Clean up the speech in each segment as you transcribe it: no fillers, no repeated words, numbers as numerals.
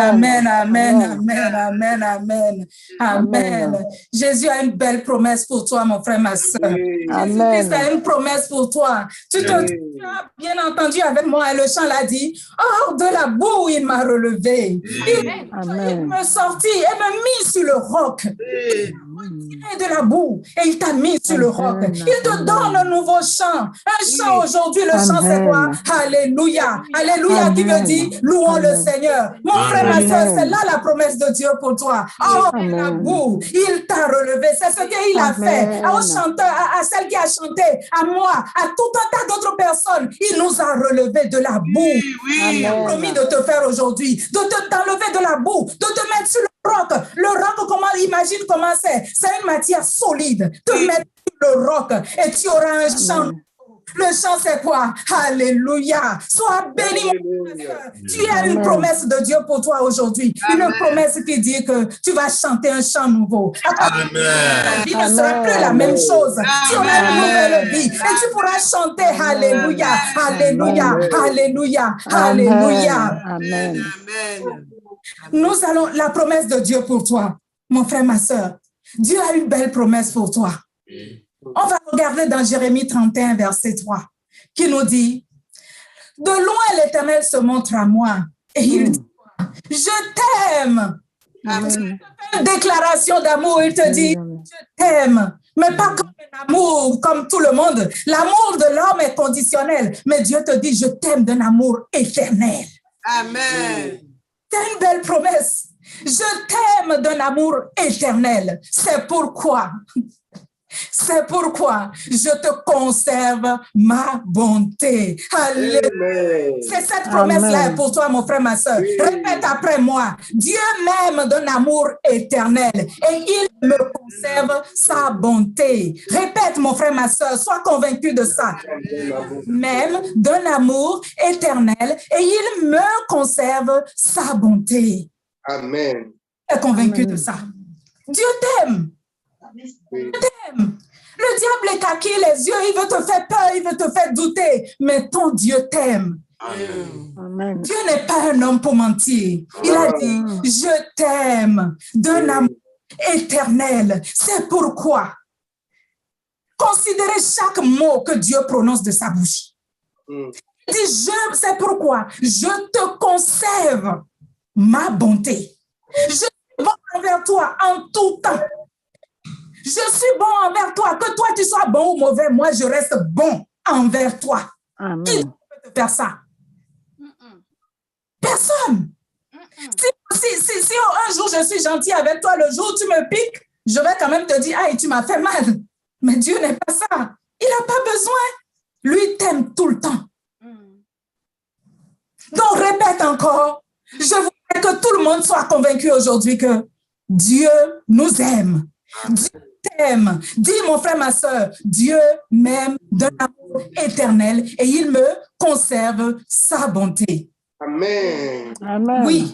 Amen, amen, amen, amen, amen, amen. Jésus a une belle promesse pour toi, mon frère, ma soeur. Jésus-Christ a une promesse pour toi. Tu as bien entendu avec moi, le chant l'a dit, hors de la boue, il m'a relevé. Il me sortit et m'a mis sur le roc. De la boue et il t'a mis sur le roc. Il te donne un nouveau chant. Un chant aujourd'hui, le chant c'est quoi? Alléluia. Alléluia qui veut dire louons le Seigneur. Mon frère, ma soeur, c'est là la promesse de Dieu pour toi. Oh, la boue, il t'a relevé. C'est ce qu'il a fait. Aux chanteurs, à celle qui a chanté, à moi, à tout un tas d'autres personnes. Il nous a relevés de la boue. Il a promis de te faire aujourd'hui, de t'enlever de la boue, de te mettre sur le roc, comment, imagine comment c'est. C'est une matière solide. Te mettre sur le roc et tu auras un chant. Le chant, c'est quoi? Alléluia. Sois béni, mon frère. Tu as une promesse de Dieu pour toi aujourd'hui. Une promesse qui dit que tu vas chanter un chant nouveau. Amen. Ta vie ne sera plus la même chose. Tu auras une nouvelle vie et tu pourras chanter Alléluia, Alléluia, Alléluia, Alléluia. Amen. Nous allons, la promesse de Dieu pour toi, mon frère, ma soeur. Dieu a une belle promesse pour toi. On va regarder dans Jérémie 31, verset 3, qui nous dit, de loin l'Éternel se montre à moi et il dit, je t'aime. Une déclaration d'amour, il te dit, je t'aime. Mais pas comme un amour, comme tout le monde. L'amour de l'homme est conditionnel, mais Dieu te dit, je t'aime d'un amour éternel. Amen. C'est une belle promesse. Je t'aime d'un amour éternel. C'est pourquoi je te conserve ma bonté. Alléluia. C'est cette promesse-là pour toi, mon frère, ma soeur. Répète après moi. Dieu m'aime d'un amour éternel et il me conserve sa bonté. Répète, mon frère, ma soeur. Sois convaincu de ça. M'aime d'un amour éternel et il me conserve sa bonté. Amen. Tu es convaincu de ça. Dieu t'aime. Dieu t'aime. Le diable est caqué les yeux, il veut te faire peur, il veut te faire douter, mais ton Dieu t'aime. Amen. Dieu n'est pas un homme pour mentir. Il a dit, je t'aime d'un amour éternel. C'est pourquoi considérez chaque mot que Dieu prononce de sa bouche. Il dit, c'est pourquoi je te conserve ma bonté. Je suis bon envers toi en tout temps. Je suis bon envers toi. Que toi, tu sois bon ou mauvais, moi, je reste bon envers toi. Amen. Qui peut te faire ça? Personne. Si un jour je suis gentil avec toi, le jour où tu me piques, je vais quand même te dire, aïe, tu m'as fait mal. Mais Dieu n'est pas ça. Il n'a pas besoin. Lui t'aime tout le temps. Donc, répète encore. Je voudrais que tout le monde soit convaincu aujourd'hui que Dieu nous aime. Dieu t'aime. Dis, mon frère, ma soeur, Dieu m'aime d'un amour éternel et il me conserve sa bonté. Amen. Amen. Oui.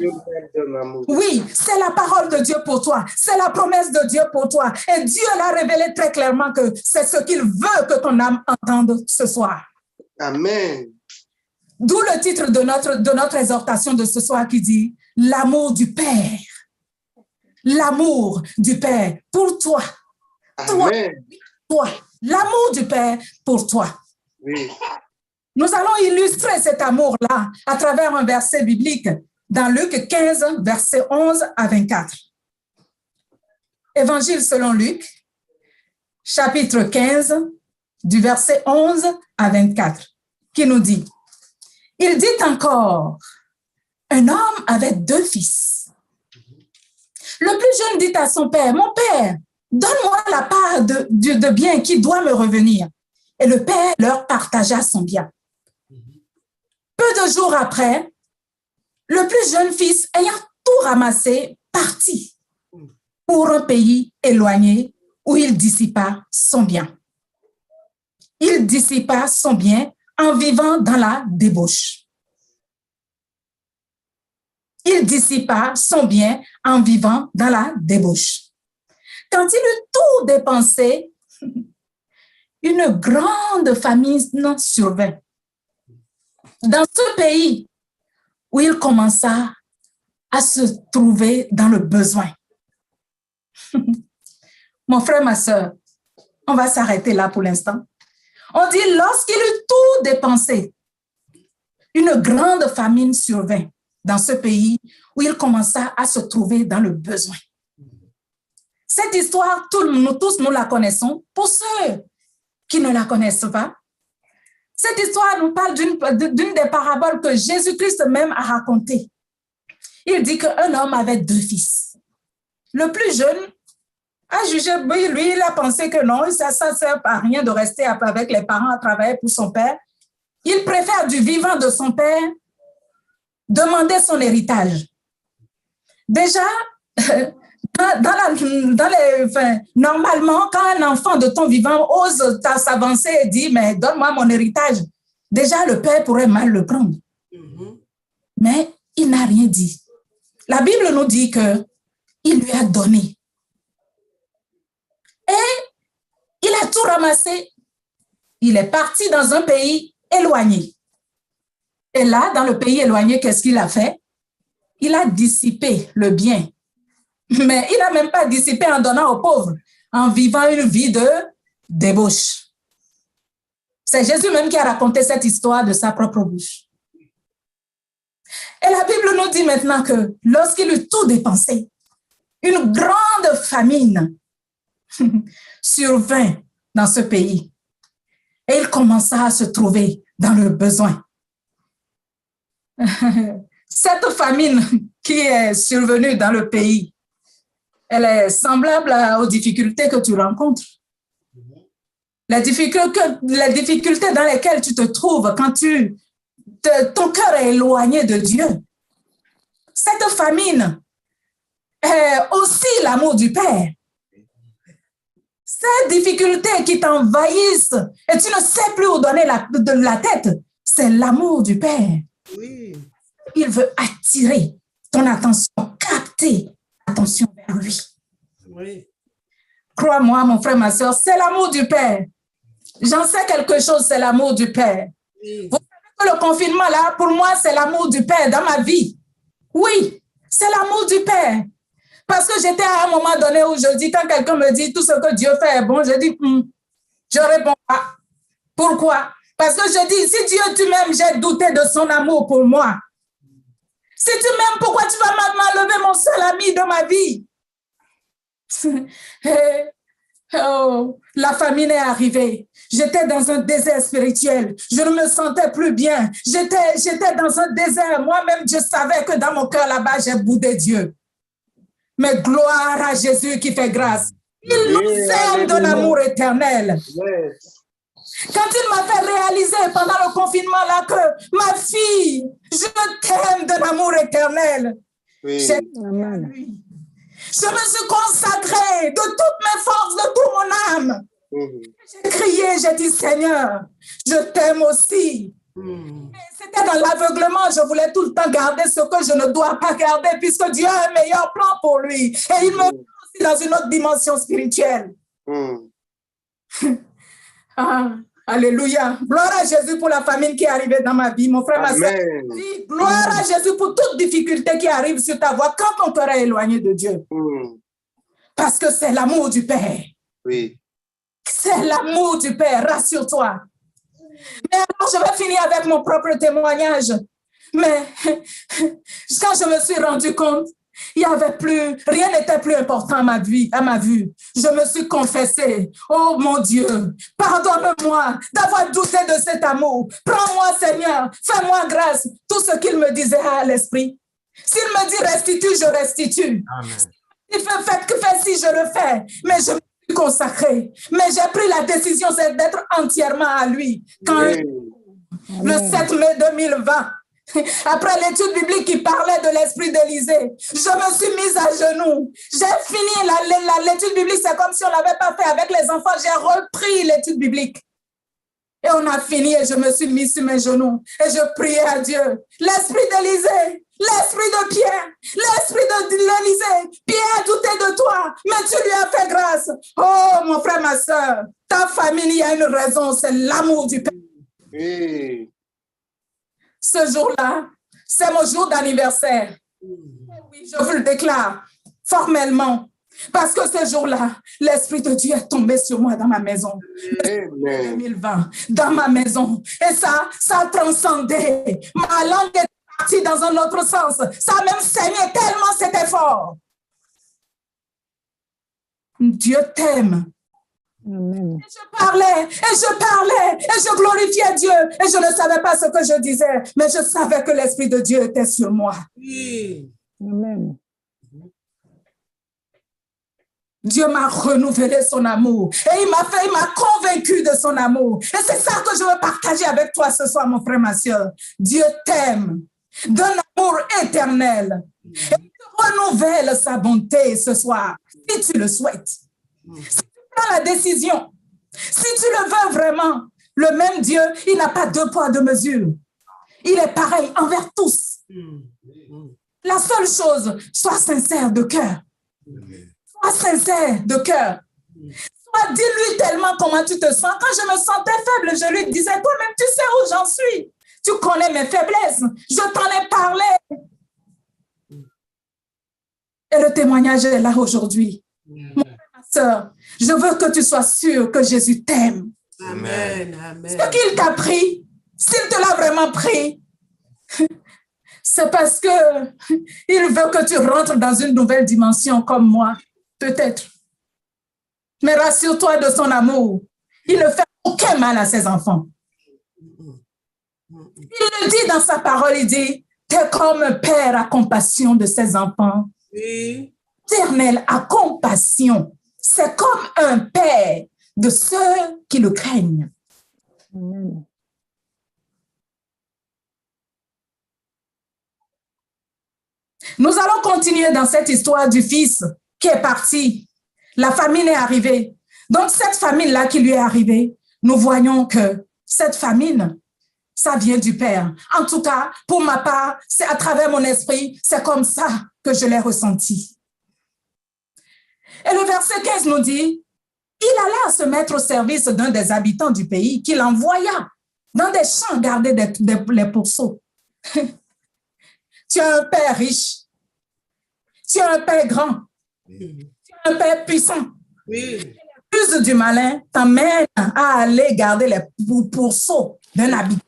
Oui, c'est la parole de Dieu pour toi. C'est la promesse de Dieu pour toi. Et Dieu l'a révélé très clairement que c'est ce qu'il veut que ton âme entende ce soir. Amen. D'où le titre de notre exhortation de ce soir qui dit « L'amour du Père ». L'amour du Père pour toi. Toi. L'amour du Père pour toi. Oui. Nous allons illustrer cet amour-là à travers un verset biblique dans Luc 15, versets 11 à 24. Évangile selon Luc, chapitre 15, du verset 11 à 24, qui nous dit, il dit encore, un homme avait 2 fils. Le plus jeune dit à son père, mon père, donne-moi la part de bien qui doit me revenir. Et le père leur partagea son bien. Peu de jours après, le plus jeune fils, ayant tout ramassé, partit pour un pays éloigné où il dissipa son bien. Il dissipa son bien en vivant dans la débauche. Il dissipa son bien en vivant dans la débauche. Quand il eut tout dépensé, une grande famine survint. Dans ce pays où il commença à se trouver dans le besoin. Mon frère, ma soeur, on va s'arrêter là pour l'instant. On dit, lorsqu'il eut tout dépensé, une grande famine survint dans ce pays où il commença à se trouver dans le besoin. Cette histoire, nous tous, nous la connaissons. Pour ceux qui ne la connaissent pas, cette histoire nous parle d'une des paraboles que Jésus-Christ même a racontées. Il dit qu'un homme avait 2 fils. Le plus jeune a jugé, lui, il a pensé que non, ça ne sert à rien de rester avec les parents à travailler pour son père. Il préfère du vivant de son père demander son héritage. Déjà, normalement, quand un enfant de ton vivant ose s'avancer et dit, mais donne-moi mon héritage, déjà le père pourrait mal le prendre. Mais il n'a rien dit. La Bible nous dit qu'il lui a donné. Et il a tout ramassé. Il est parti dans un pays éloigné. Et là, dans le pays éloigné, qu'est-ce qu'il a fait? Il a dissipé le bien. Mais il n'a même pas dissipé en donnant aux pauvres, en vivant une vie de débauche. C'est Jésus même qui a raconté cette histoire de sa propre bouche. Et la Bible nous dit maintenant que lorsqu'il eut tout dépensé, une grande famine survint dans ce pays. Et il commença à se trouver dans le besoin. Cette famine qui est survenue dans le pays, elle est semblable aux difficultés que tu rencontres. Les difficultés dans lesquelles tu te trouves quand ton cœur est éloigné de Dieu. Cette famine est aussi l'amour du Père. Ces difficultés qui t'envahissent et tu ne sais plus où donner la tête, c'est l'amour du Père. Oui. Il veut attirer ton attention, capter l'attention vers lui. Oui. Crois-moi, mon frère, ma soeur, c'est l'amour du Père. J'en sais quelque chose, c'est l'amour du Père. Oui. Vous savez que le confinement, là, pour moi, c'est l'amour du Père dans ma vie. Oui, c'est l'amour du Père. Parce que j'étais à un moment donné où je dis, quand quelqu'un me dit tout ce que Dieu fait est bon, je dis, je réponds pas. Pourquoi? Parce que je dis, si Dieu tu m'aimes, j'ai douté de son amour pour moi. Si tu m'aimes, pourquoi tu vas m'enlever mon seul ami de ma vie? La famine est arrivée. J'étais dans un désert spirituel. Je ne me sentais plus bien. J'étais dans un désert. Moi-même, je savais que dans mon cœur là-bas, j'ai boudé Dieu. Mais gloire à Jésus qui fait grâce. Il nous aime d'un amour éternel. Quand il m'a fait réaliser pendant le confinement là que ma fille, je t'aime d'un amour éternel. Oui. Je me suis consacrée de toutes mes forces, de toute mon âme. J'ai crié, j'ai dit Seigneur, je t'aime aussi. C'était dans l'aveuglement, je voulais tout le temps garder ce que je ne dois pas garder puisque Dieu a un meilleur plan pour lui. Et il me met aussi dans une autre dimension spirituelle. Alléluia. Gloire à Jésus pour la famine qui est arrivée dans ma vie. Mon frère, ma soeur, gloire à Jésus pour toute difficulté qui arrive sur ta voie quand ton cœur est éloigné de Dieu. Parce que c'est l'amour du Père. Oui. C'est l'amour du Père, rassure-toi. Mais alors, je vais finir avec mon propre témoignage. Mais quand je me suis rendu compte, rien n'était plus important à ma vue. Je me suis confessée. Oh mon Dieu, pardonne-moi d'avoir douté de cet amour. Prends-moi, Seigneur, fais-moi grâce. Tout ce qu'il me disait à l'esprit. S'il me dit restitue, je restitue. Amen. Il fais si je le fais. Mais je me suis consacrée. Mais j'ai pris la décision, c'est d'être entièrement à lui. Quand le 7 mai 2020, après l'étude biblique qui parlait de l'esprit d'Élisée, je me suis mise à genoux. J'ai fini l'étude biblique, c'est comme si on ne l'avait pas fait avec les enfants. J'ai repris l'étude biblique. Et on a fini et je me suis mise sur mes genoux. Et je priais à Dieu. L'esprit d'Élisée, l'esprit de Pierre, l'esprit d'Élisée. Pierre doutait de toi, mais tu lui as fait grâce. Oh, mon frère, ma soeur, ta famille, il y a une raison, c'est l'amour du Père. Oui. Ce jour-là, c'est mon jour d'anniversaire. Oui, je vous le déclare formellement. Parce que ce jour-là, l'Esprit de Dieu est tombé sur moi dans ma maison. Amen. 2020, dans ma maison. Et ça a transcendé. Ma langue est partie dans un autre sens. Ça a même saigné tellement c'était fort. Dieu t'aime. Amen. Et je parlais, et je glorifiais Dieu. Et je ne savais pas ce que je disais, mais je savais que l'Esprit de Dieu était sur moi. Amen. Dieu m'a renouvelé son amour et il m'a convaincu de son amour. Et c'est ça que je veux partager avec toi ce soir, mon frère, ma soeur. Dieu t'aime d'un amour éternel. Et il renouvelle sa bonté ce soir, si tu le souhaites. Si tu prends la décision, si tu le veux vraiment, le même Dieu, il n'a pas deux poids, deux mesures. Il est pareil envers tous. La seule chose, sois sincère de cœur. Sois sincère de cœur. Sois, dis-lui tellement comment tu te sens. Quand je me sentais faible, je lui disais, toi-même, tu sais où j'en suis. Tu connais mes faiblesses. Je t'en ai parlé. Et le témoignage est là aujourd'hui. Mon frère, ma soeur, je veux que tu sois sûr que Jésus t'aime. Amen. Amen. Ce qu'il t'a pris, s'il te l'a vraiment pris, c'est parce que il veut que tu rentres dans une nouvelle dimension comme moi. Peut-être. Mais rassure-toi de son amour. Il ne fait aucun mal à ses enfants. Il le dit dans sa parole, il dit, t'es comme un père à compassion de ses enfants. Oui. Éternel a compassion. C'est comme un père de ceux qui le craignent. Amen. Nous allons continuer dans cette histoire du fils qui est parti. La famine est arrivée. Donc, cette famine-là qui lui est arrivée, nous voyons que cette famine, ça vient du Père. En tout cas, pour ma part, c'est à travers mon esprit, c'est comme ça que je l'ai ressenti. Et le verset 15 nous dit, il alla se mettre au service d'un des habitants du pays qu'il envoya dans des champs garder les pourceaux. Tu as un père riche. Tu as un père grand. Tu as un père puissant. Oui. L'use du malin t'amène à aller garder les pourceaux d'un habitant.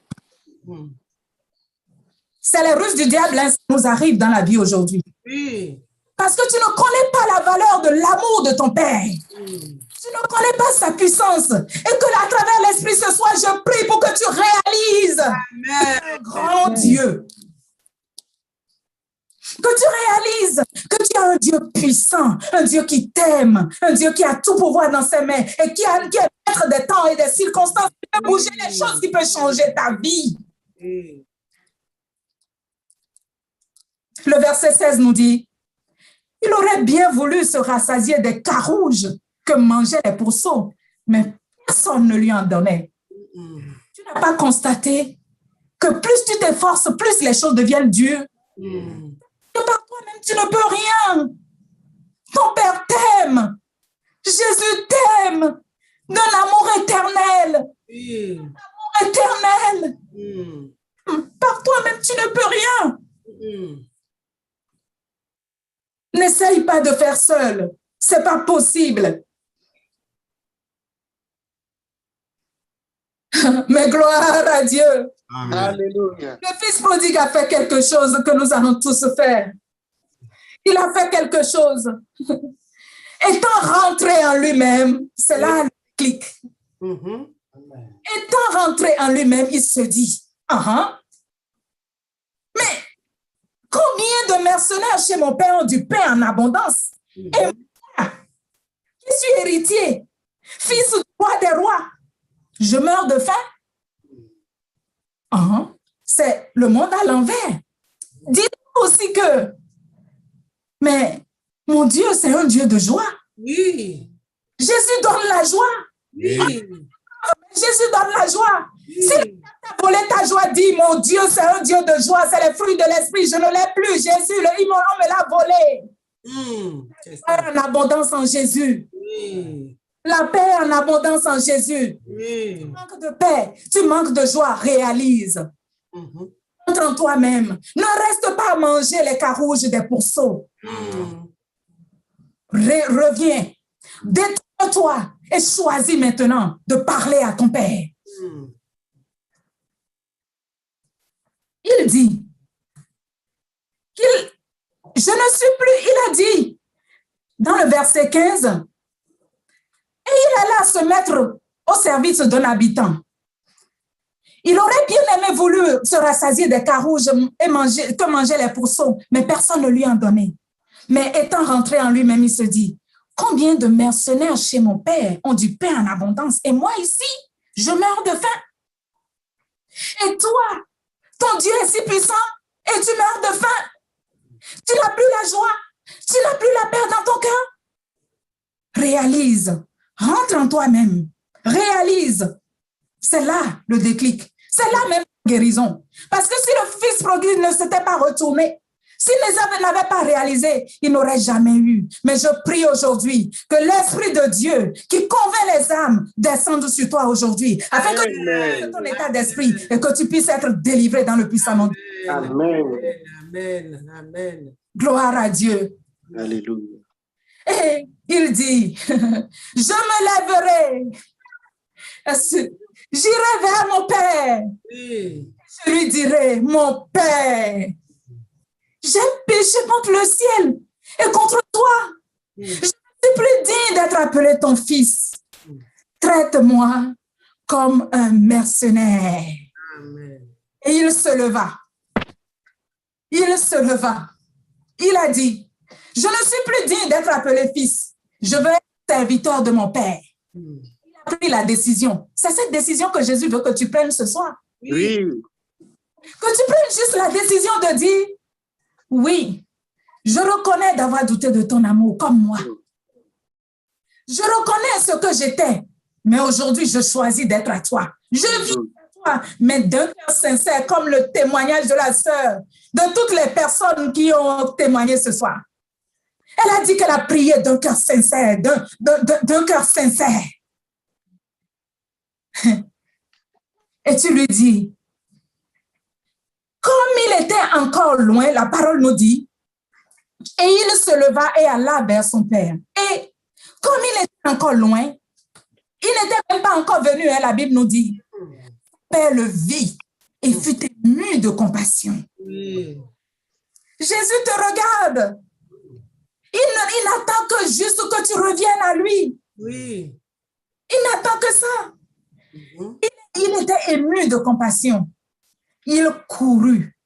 C'est les ruses du diable qui nous arrivent dans la vie aujourd'hui. Oui. Parce que tu ne connais pas la valeur de l'amour de ton père. Tu ne connais pas sa puissance. Et que à travers l'esprit ce soir, je prie pour que tu réalises Amen. grand Dieu. Que tu réalises que tu as un Dieu puissant, un Dieu qui t'aime, un Dieu qui a tout pouvoir dans ses mains et qui est maître des temps et des circonstances, qui peut bouger les choses, qui peut changer ta vie. Le verset 16 nous dit, il aurait bien voulu se rassasier des carouges que mangeaient les pourceaux, mais personne ne lui en donnait. Tu n'as pas constaté que plus tu t'efforces, plus les choses deviennent dures. Que par toi-même, tu ne peux rien. Ton Père t'aime. Jésus t'aime d'un amour éternel. Amour éternel. Par toi-même, tu ne peux rien. N'essaye pas de faire seul. C'est pas possible. Mais gloire à Dieu. Amen. Alléluia. Le fils prodigue a fait quelque chose que nous allons tous faire. Il a fait quelque chose. Étant rentré en lui-même, c'est là le clic. Étant rentré en lui-même, il se dit, mais combien de mercenaires chez mon père ont du pain en abondance? Et moi, qui suis héritier, fils du roi des rois, je meurs de faim? C'est le monde à l'envers. Dites-moi aussi que, mais mon Dieu, c'est un Dieu de joie. Oui. Jésus donne la joie. Oui. Jésus donne la joie. Si tu as volé ta joie, dis, mon Dieu, c'est un Dieu de joie, c'est les fruits de l'esprit, je ne l'ai plus. Jésus, on me l'a volé. La paix en abondance en Jésus. La paix en abondance en Jésus. Tu manques de paix, tu manques de joie, réalise. Entre en toi-même. Ne reste pas à manger les carouges des pourceaux. Reviens. Détourne-toi et choisis maintenant de parler à ton Père. Il dit je ne suis plus, il a dit dans le verset 15, et il alla se mettre au service d'un habitant. Il aurait bien aimé voulu se rassasier des carouges et manger les pourceaux, mais personne ne lui en donnait. Mais étant rentré en lui-même, il se dit, combien de mercenaires chez mon père ont du pain en abondance, et moi ici, je meurs de faim. Et toi, ton Dieu est si puissant, et tu meurs de faim. Tu n'as plus la joie, tu n'as plus la paix dans ton cœur. Réalise, rentre en toi-même, réalise. C'est là le déclic. C'est là même la guérison. Parce que si le fils prodigue ne s'était pas retourné, s'il n'avait pas réalisé, il n'aurait jamais eu. Mais je prie aujourd'hui que l'Esprit de Dieu qui convainc les âmes descende sur toi aujourd'hui, afin que tu aies ton état d'esprit et que tu puisses être délivré dans le puissant nom. Amen. Amen. Amen. Gloire à Dieu. Alléluia. Et il dit, je me lèverai. J'irai vers mon Père. Oui. Je lui dirai, mon Père, j'ai péché contre le ciel et contre toi. Je ne suis plus digne d'être appelé ton fils. Traite-moi comme un mercenaire. Amen. Et il se leva. Il se leva. Il a dit, je ne suis plus digne d'être appelé fils. Je veux être serviteur de mon Père. Il a pris la décision. C'est cette décision que Jésus veut que tu prennes ce soir. Oui. Que tu prennes juste la décision de dire, oui, je reconnais d'avoir douté de ton amour comme moi. Je reconnais ce que j'étais, mais aujourd'hui, je choisis d'être à toi. Je vis à toi, mais d'un cœur sincère, comme le témoignage de la sœur, de toutes les personnes qui ont témoigné ce soir. Elle a dit qu'elle a prié d'un cœur sincère, d'un cœur sincère. Et tu lui dis, comme il était encore loin, la parole nous dit, et il se leva et alla vers son père. Et comme il était encore loin, il n'était même pas encore venu, hein, la Bible nous dit, Père le vit et fut ému de compassion. Oui. Jésus te regarde. Il n'attend que juste que tu reviennes à lui. Oui. Il n'attend que ça. Il était ému de compassion. Il courut,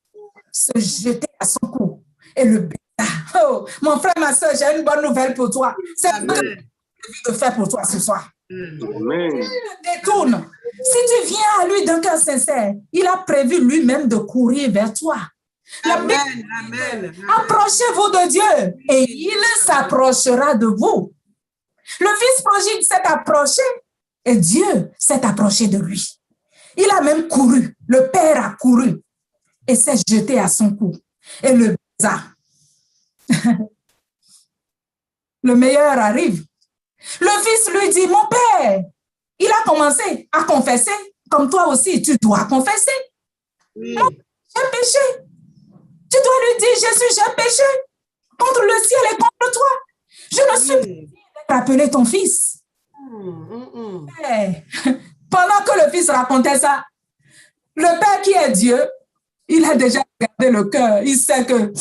se jeter à son cou et le baisa. Oh, mon frère, ma soeur, j'ai une bonne nouvelle pour toi. C'est ce que j'ai envie de faire pour toi ce soir. Amen. Détourne. Si tu viens à lui d'un cœur sincère, il a prévu lui-même de courir vers toi. La Bible dit, Amen. approchez-vous de Dieu et il s'approchera de vous. Le fils prodigue s'est approché et Dieu s'est approché de lui. Il a même couru. Le père a couru et s'est jeté à son cou et le baisa. Le meilleur arrive. Le fils lui dit, mon père, il a commencé à confesser, comme toi aussi, tu dois confesser. Oui. J'ai péché. Tu dois lui dire, Jésus, j'ai péché contre le ciel et contre toi. Je ne suis plus appelé ton fils. Hey, pendant que le fils racontait ça, le Père qui est Dieu, il a déjà regardé le cœur. Il sait que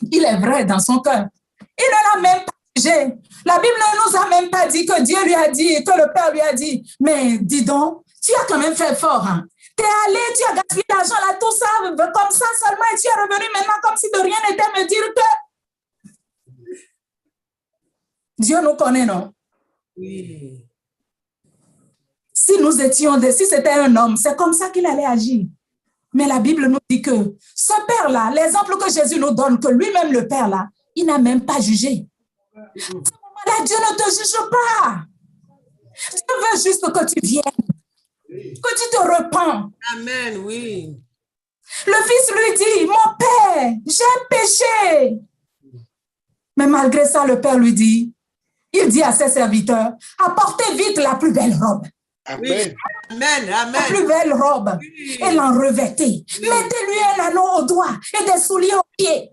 il est vrai dans son cœur. Il ne l'a même pas jugé. La Bible ne nous a même pas dit que Dieu lui a dit, que le Père lui a dit, mais dis donc, tu as quand même fait fort. Hein? Tu es allé, tu as gaspillé l'argent là, tout ça, comme ça seulement, et tu es revenu maintenant comme si de rien n'était me dire que Dieu nous connaît, non? Oui. Si c'était un homme, c'est comme ça qu'il allait agir. Mais la Bible nous dit que ce Père-là, l'exemple que Jésus nous donne, que lui-même le Père-là, il n'a même pas jugé. À ce moment-là, Dieu ne te juge pas. Dieu veut juste que tu viennes, que tu te repens. Amen, oui. Le fils lui dit, mon Père, j'ai péché. Mais malgré ça, le Père lui dit, il dit à ses serviteurs, apportez vite la plus belle robe. Amen. Amen. La Amen. plus belle robe et l'en revêtez. Mettez-lui un anneau au doigt et des souliers aux pieds.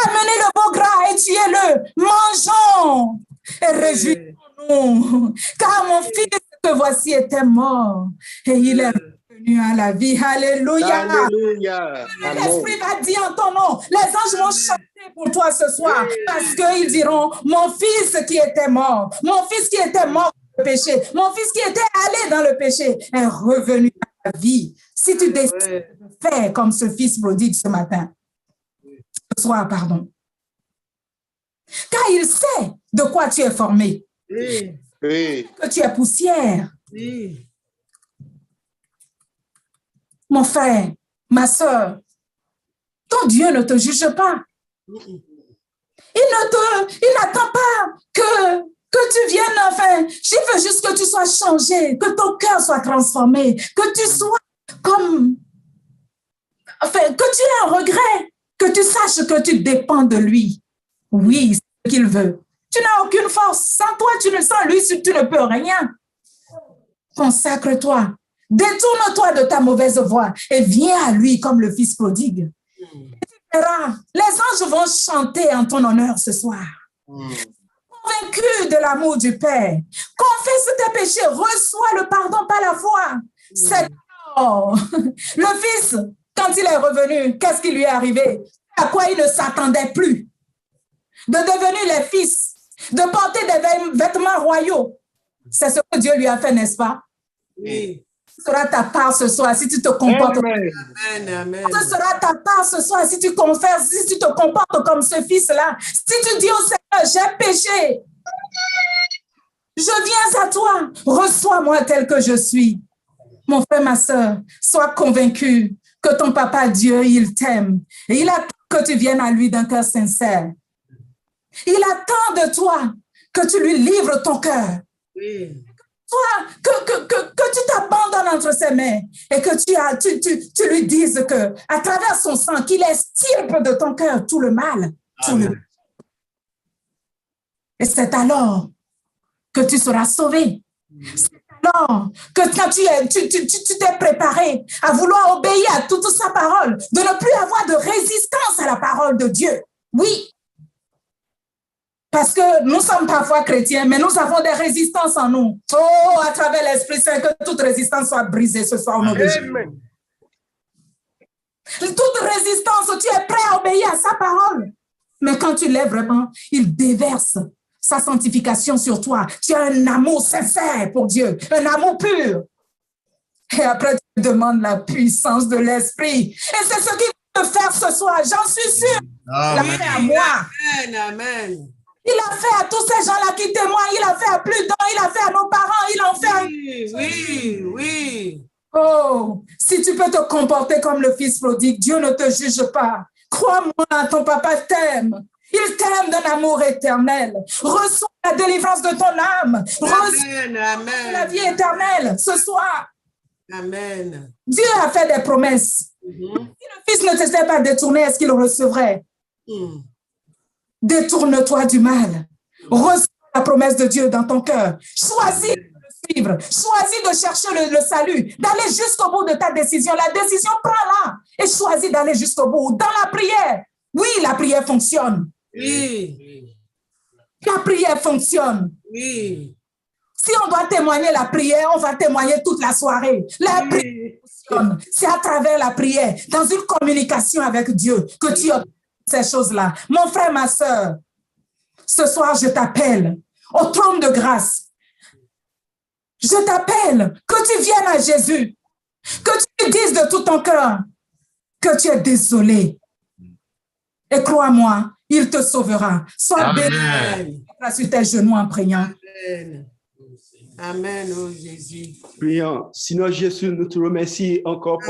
Amenez le beau gras et tuez-le. Mangeons et réjouissons-nous. Car mon fils que voici était mort et il est revenu à la vie. Alléluia. Alléluia. L'Esprit va dire en ton nom. Les anges vont chanter pour toi ce soir parce qu'ils diront, mon fils qui était mort, mon fils qui était mort dans le péché, mon fils qui était allé dans le péché est revenu à la vie. Si tu décides de faire comme ce fils prodigue ce matin, ce soir, pardon. Car il sait de quoi tu es formé. Oui. Que tu es poussière. Oui. Mon frère, ma soeur, ton Dieu ne te juge pas. Il n'attend pas que tu viennes, enfin, je veux juste que tu sois changé, que ton cœur soit transformé, que tu sois comme, enfin, que tu aies un regret, que tu saches que tu dépends de lui. Oui, c'est ce qu'il veut. Tu n'as aucune force. Sans toi, sans lui, tu ne peux rien. Consacre-toi. Détourne-toi de ta mauvaise voie et viens à lui comme le fils prodigue. Et tu verras, les anges vont chanter en ton honneur ce soir. Convaincu de l'amour du Père, confesse tes péchés, reçois le pardon par la foi. C'est le fils, quand il est revenu, qu'est-ce qui lui est arrivé? À quoi il ne s'attendait plus? De devenir les fils, de porter des vêtements royaux. C'est ce que Dieu lui a fait, n'est-ce pas? Oui. Ce sera ta part ce soir si tu te comportes. Amen. Amen. Ce sera ta part ce soir si tu confesses, si tu te comportes comme ce fils-là. Si tu dis au Seigneur, j'ai péché. Je viens à toi. Reçois-moi tel que je suis. Mon frère, ma soeur, sois convaincu que ton papa Dieu, il t'aime. Et il attend que tu viennes à lui d'un cœur sincère. Il attend de toi que tu lui livres ton cœur. Oui. Toi, que tu t'abandonnes entre ses mains et que tu lui dises que à travers son sang, qu'il extirpe de ton cœur tout le mal. Et c'est alors que tu seras sauvé. C'est alors que quand tu t'es préparé à vouloir obéir à toute sa parole, de ne plus avoir de résistance à la parole de Dieu. Oui. Parce que nous sommes parfois chrétiens, mais nous avons des résistances en nous. Oh, à travers l'Esprit Saint, que toute résistance soit brisée ce soir au nom de Jésus. Toute résistance, tu es prêt à obéir à sa parole. Mais quand tu l'es vraiment, il déverse sa sanctification sur toi. Tu as un amour sincère pour Dieu, un amour pur. Et après, tu demandes la puissance de l'Esprit. Et c'est ce qu'il veut faire ce soir, j'en suis sûre. Il a fait à moi. Amen. Amen. Il a fait à tous ces gens-là qui témoignent, il a fait à plus d'un, il a fait à nos parents, il en fait à... Oui, oui. Oh, si tu peux te comporter comme le fils prodigue, Dieu ne te juge pas. Crois-moi, ton papa t'aime. Il t'aime d'un amour éternel. Reçois la délivrance de ton âme. Reçois la vie éternelle ce soir. Amen. Dieu a fait des promesses. Si le fils ne te s'est pas détourné, est-ce qu'il le recevrait? Détourne-toi du mal. Reçois la promesse de Dieu dans ton cœur. Choisis de le suivre. Choisis de chercher le salut, d'aller jusqu'au bout de ta décision. La décision, prends-la et choisis d'aller jusqu'au bout. Dans la prière, oui, la prière fonctionne. Oui. La prière fonctionne. Oui. Si on doit témoigner la prière, on va témoigner toute la soirée. La prière fonctionne. C'est à travers la prière, dans une communication avec Dieu, que tu obtiens ces choses-là. Mon frère, ma soeur, ce soir, je t'appelle au trône de grâce. Je t'appelle que tu viennes à Jésus, que tu lui dises de tout ton cœur que tu es désolé. Et crois-moi, il te sauvera. Sois béni sur tes genoux en priant. Amen. Amen, oh Jésus. Prions. Seigneur Jésus, nous te remercions encore pour